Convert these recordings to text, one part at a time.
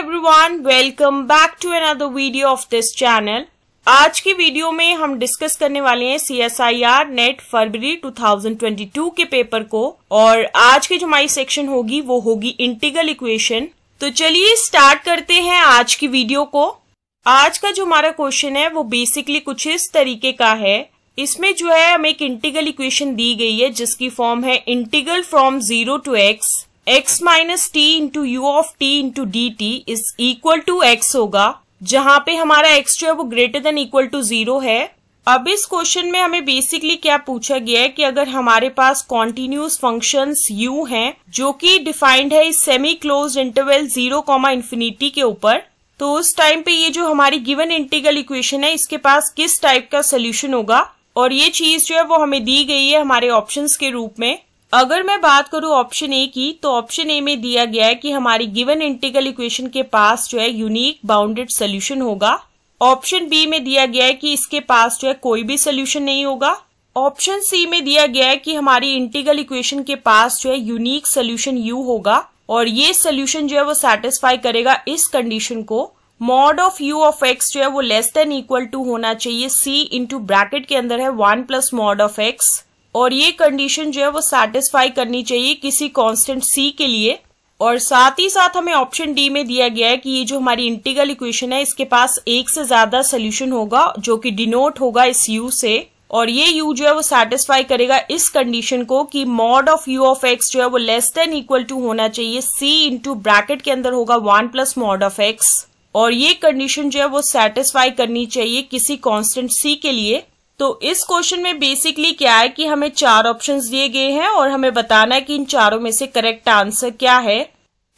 everyone, welcome back to another video of this channel। आज की video में हम डिस्कस करने वाले हैं CSIR नेट फरवरी 2022 के पेपर को और आज की जो हमारी सेक्शन होगी वो होगी इंटीग्रल इक्वेशन। तो चलिए स्टार्ट करते हैं आज की वीडियो को। आज का जो हमारा क्वेश्चन है वो बेसिकली कुछ इस तरीके का है। इसमें जो है हमें एक इंटीग्रल इक्वेशन दी गई है जिसकी फॉर्म है integral from 0 to x minus T into U of T into D T is equal to x होगा, जहां पे हमारा x जो है वो ग्रेटर देन इक्वल टू 0 है। अब इस क्वेश्चन में हमें बेसिकली क्या पूछा गया है कि अगर हमारे पास कॉन्टिन्यूस फंक्शंस u हैं जो कि डिफाइंड है इस सेमी क्लोज्ड इंटरवल 0, के ऊपर, तो उस टाइम पे ये जो हमारी गिवन इंटीग्रल इक्वेशन है इसके पास किस टाइप का सोल्यूशन होगा। और ये चीज जो है वो हमें दी गई है हमारे ऑप्शंस के रूप में। अगर मैं बात करूं ऑप्शन ए की, तो ऑप्शन ए में दिया गया है कि हमारी गिवन इंटीग्रल इक्वेशन के पास जो है यूनिक बाउंडेड सोल्यूशन होगा। ऑप्शन बी में दिया गया है कि इसके पास जो है कोई भी सोल्यूशन नहीं होगा। ऑप्शन सी में दिया गया है कि हमारी इंटीग्रल इक्वेशन के पास जो है यूनिक सोल्यूशन यू होगा और ये सोल्यूशन जो है वो सेटिस्फाई करेगा इस कंडीशन को, mod of you of x जो है वो लेस देन इक्वल टू होना चाहिए सी इंटू ब्रैकेट के अंदर है 1 प्लस मॉड ऑफ एक्स, और ये कंडीशन जो है वो सेटिस्फाई करनी चाहिए किसी कांस्टेंट c के लिए। और साथ ही साथ हमें ऑप्शन डी में दिया गया है कि ये जो हमारी इंटीग्रल इक्वेशन है इसके पास एक से ज्यादा सोल्यूशन होगा जो कि डिनोट होगा इस u से, और ये u जो है वो सेटिस्फाई करेगा इस कंडीशन को कि mod of u of x जो है वो लेस देन इक्वल टू होना चाहिए c इंटू ब्रैकेट के अंदर होगा 1 प्लस मॉड ऑफ x, और ये कंडीशन जो है वो सेटिस्फाई करनी चाहिए किसी कांस्टेंट c के लिए। तो इस क्वेश्चन में बेसिकली क्या है कि हमें 4 ऑप्शंस दिए गए हैं और हमें बताना है कि इन चारों में से करेक्ट आंसर क्या है।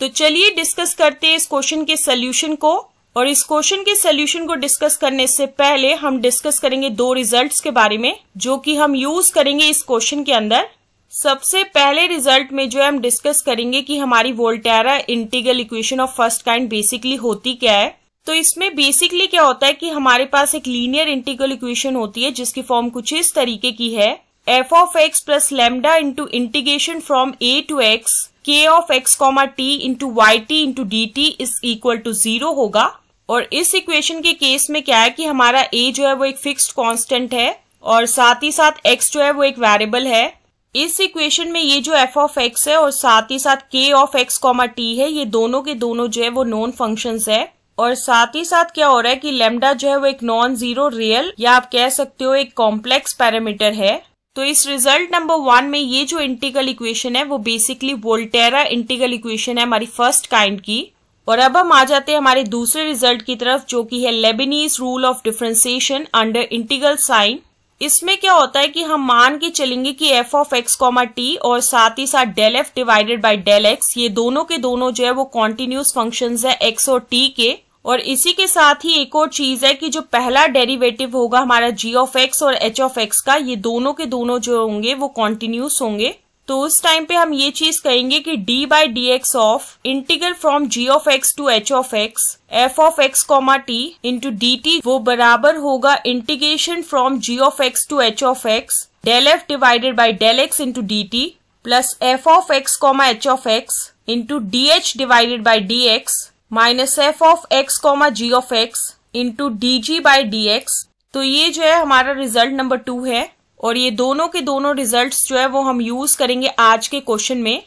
तो चलिए डिस्कस करते हैं इस क्वेश्चन के सोल्यूशन को। और इस क्वेश्चन के सोल्यूशन को डिस्कस करने से पहले हम डिस्कस करेंगे 2 रिजल्ट्स के बारे में जो कि हम यूज करेंगे इस क्वेश्चन के अंदर। सबसे पहले रिजल्ट में जो है हम डिस्कस करेंगे कि हमारी Volterra integral equation of first kind basically होती क्या है। तो इसमें बेसिकली क्या होता है कि हमारे पास एक लीनियर इंटीग्रल इक्वेशन होती है जिसकी फॉर्म कुछ इस तरीके की है, f of x plus lambda into integration from a to x k of x comma t into Y T into D T is equal to 0 होगा। और इस इक्वेशन के केस में क्या है कि हमारा a जो है वो एक फिक्स्ड कांस्टेंट है और साथ ही साथ x जो है वो एक वेरिएबल है। इस इक्वेशन में ये जो f ऑफ x है और साथ ही साथ k of x comma t है, ये दोनों के दोनों जो है वो नॉन फंक्शंस है। और साथ ही साथ क्या हो रहा है कि लैम्डा जो है वो एक नॉन जीरो रियल या आप कह सकते हो एक कॉम्प्लेक्स पैरामीटर है। तो इस रिजल्ट नंबर 1 में ये जो इंटीग्रल इक्वेशन है वो बेसिकली वोल्टेरा इंटीग्रल इक्वेशन है हमारी फर्स्ट काइंड की। और अब हम आ जाते हैं हमारे दूसरे रिजल्ट की तरफ जो कि है Leibniz rule of differentiation under integral sign. इसमें क्या होता है कि हम मान के चलेंगे कि f of x comma T और साथ ही साथ del f divided by del x ये दोनों के दोनों जो है वो कॉन्टिन्यूस फंक्शंस है x और t के। और इसी के साथ ही एक और चीज है कि जो पहला डेरिवेटिव होगा हमारा g ऑफ x और h ऑफ x का, ये दोनों के दोनों जो होंगे वो कॉन्टिन्यूस होंगे। तो उस टाइम पे हम ये चीज कहेंगे कि d by D X of integral from g of x to h of x f of x comma t into D T वो बराबर होगा integration from g of x to h of x del f divided by del x into D T plus f of x comma h of x into D H divided by D X minus f of x comma g of x into D G by D x. तो ये जो है हमारा result number 2 है और ये दोनों के दोनों रिजल्ट्स जो है वो हम यूज करेंगे आज के क्वेश्चन में।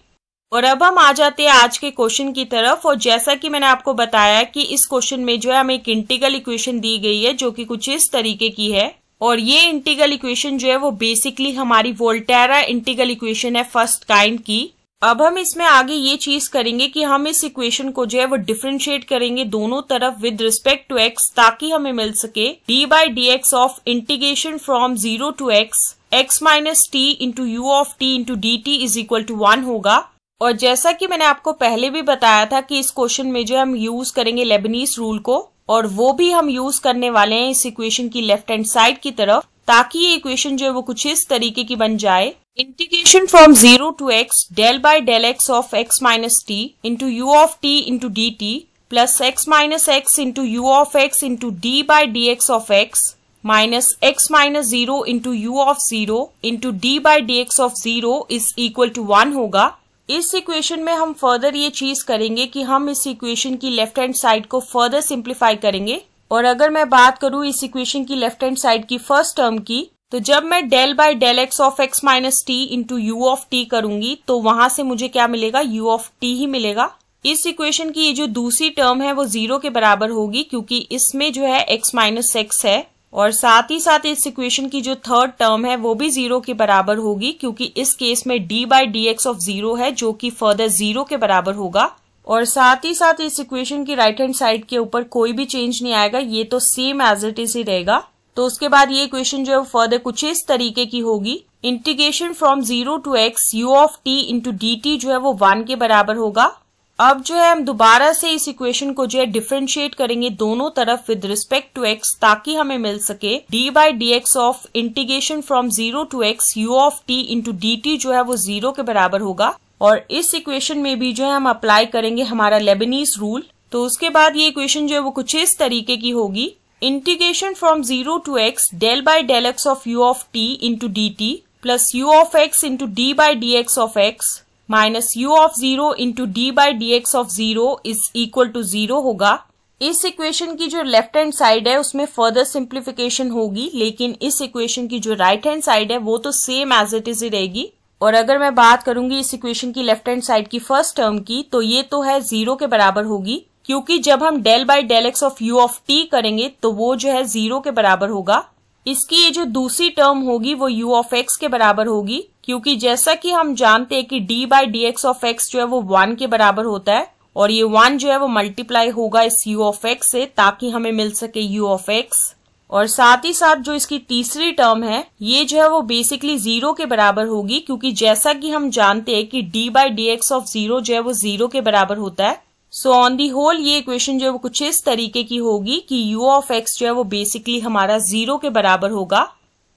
और अब हम आ जाते हैं आज के क्वेश्चन की तरफ। और जैसा कि मैंने आपको बताया कि इस क्वेश्चन में जो है हमें एक इंटीग्रल इक्वेशन दी गई है जो कि कुछ इस तरीके की है और ये इंटीग्रल इक्वेशन जो है वो बेसिकली हमारी वोल्टेरा इंटीग्रल इक्वेशन है फर्स्ट काइंड की। अब हम इसमें आगे ये चीज करेंगे कि हम इस इक्वेशन को जो है वो डिफरेंशिएट करेंगे दोनों तरफ विद रिस्पेक्ट टू x ताकि हमें मिल सके d by D X of integration from 0 to x minus T into U of T into D T is equal to 1 होगा। और जैसा कि मैंने आपको पहले भी बताया था कि इस क्वेश्चन में जो हम यूज करेंगे लेबनीज रूल को, और वो भी हम यूज करने वाले हैं इस इक्वेशन की लेफ्ट हैंड साइड की तरफ ताकि ये इक्वेशन जो है वो कुछ इस तरीके की बन जाए, integration from 0 to x del by del x of x minus T into U of T into D T plus x minus X into U of x into D by D X of x minus x minus 0 into U of 0 into D by D X of 0 is equal to 1 होगा। इस equation में हम further ये चीज करेंगे कि हम इस इक्वेशन की लेफ्ट हैंड साइड को फर्दर सिंप्लीफाई करेंगे। और अगर मैं बात करूं इस इक्वेशन की लेफ्ट हैंड साइड की फर्स्ट टर्म की, तो जब मैं del by del X of X minus T into U of T करूंगी तो वहां से मुझे क्या मिलेगा, यू ऑफ टी ही मिलेगा। इस इक्वेशन की ये जो दूसरी टर्म है वो 0 के बराबर होगी क्योंकि इसमें जो है x माइनस एक्स है। और साथ ही साथ इस इक्वेशन की जो थर्ड टर्म है वो भी 0 के बराबर होगी क्योंकि इस केस में d by D X of 0 है जो कि फर्दर 0 के बराबर होगा। और साथ ही साथ इस इक्वेशन की राइट हैंड साइड के ऊपर कोई भी चेंज नहीं आएगा, ये तो सेम एज इट इज ही रहेगा। तो उसके बाद ये इक्वेशन जो है फर्दर कुछ इस तरीके की होगी, integration from 0 to x u of t into D T जो है वो 1 के बराबर होगा। अब जो है हम दोबारा से इस इक्वेशन को जो है डिफरेंशिएट करेंगे दोनों तरफ विद रिस्पेक्ट टू x ताकि हमें मिल सके d by D X of integration from 0 to x u of t into D T जो है वो 0 के बराबर होगा। और इस इक्वेशन में भी जो है हम अप्लाई करेंगे हमारा लेबनीज रूल। तो उसके बाद ये इक्वेशन जो है वो कुछ इस तरीके की होगी, integration from 0 to x del by del X of u of t into D T plus u of x into d by D X of x minus u of 0 into d by D X of 0 is equal to 0 होगा। इस equation की जो left hand side है उसमें further simplification होगी, लेकिन इस equation की जो राइट हैंड साइड है वो तो सेम एज इट इज ही रहेगी। और अगर मैं बात करूंगी इस इक्वेशन की लेफ्ट हैंड साइड की फर्स्ट टर्म की, तो ये तो है 0 के बराबर होगी क्योंकि जब हम del by del X of u of t करेंगे तो वो जो है 0 के बराबर होगा। इसकी ये जो दूसरी टर्म होगी वो u ऑफ x के बराबर होगी क्योंकि जैसा कि हम जानते हैं कि d by D X of x जो है वो 1 के बराबर होता है और ये 1 जो है वो मल्टीप्लाई होगा इस u ऑफ x से ताकि हमें मिल सके u ऑफ x। और साथ ही साथ जो इसकी तीसरी टर्म है ये जो है वो बेसिकली 0 के बराबर होगी क्योंकि जैसा कि हम जानते हैं कि d by D X of 0 जो है वो 0 के बराबर होता है। सो ऑन दी होल ये इक्वेशन जो है वो कुछ इस तरीके की होगी कि u ऑफ x जो है वो बेसिकली हमारा 0 के बराबर होगा।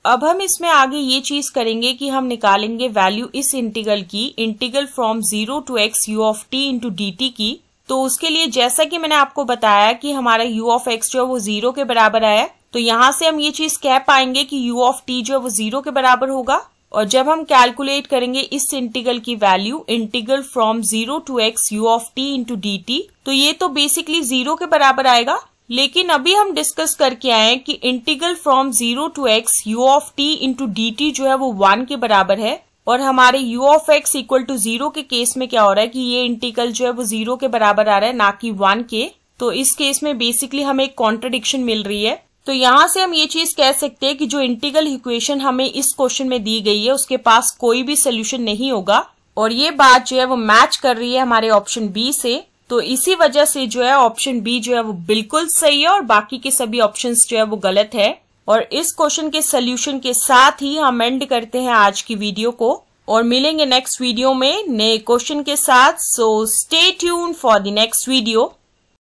अब हम इसमें आगे ये चीज करेंगे कि हम निकालेंगे वैल्यू इस इंटीग्रल की, integral from 0 to x u of t into D T की। तो उसके लिए जैसा कि मैंने आपको बताया कि हमारा u ऑफ x जो है वो 0 के बराबर आया, तो यहाँ से हम ये चीज कह पाएंगे कि u ऑफ t जो है वो 0 के बराबर होगा। और जब हम कैलकुलेट करेंगे इस इंटीग्रल की value, integral from 0 to x u of t into D T, तो ये तो बेसिकली 0 के बराबर आएगा। लेकिन अभी हम डिस्कस करके आए कि integral from 0 to x u of t into D T जो है वो 1 के बराबर है और हमारे u of x equal to 0 के केस में क्या हो रहा है कि ये इंटीग्रल जो है वो 0 के बराबर आ रहा है ना कि 1 के। तो इस केस में बेसिकली हमें एक कॉन्ट्रडिक्शन मिल रही है। तो यहाँ से हम ये चीज कह सकते हैं कि जो इंटीग्रल इक्वेशन हमें इस क्वेश्चन में दी गई है उसके पास कोई भी सोल्यूशन नहीं होगा और ये बात जो है वो मैच कर रही है हमारे ऑप्शन बी से। तो इसी वजह से जो है ऑप्शन बी जो है वो बिल्कुल सही है और बाकी के सभी ऑप्शंस जो है वो गलत है। और इस क्वेश्चन के सोल्यूशन के साथ ही हम एंड करते हैं आज की वीडियो को और मिलेंगे नेक्स्ट वीडियो में नए क्वेश्चन के साथ। So stay tuned for the next video.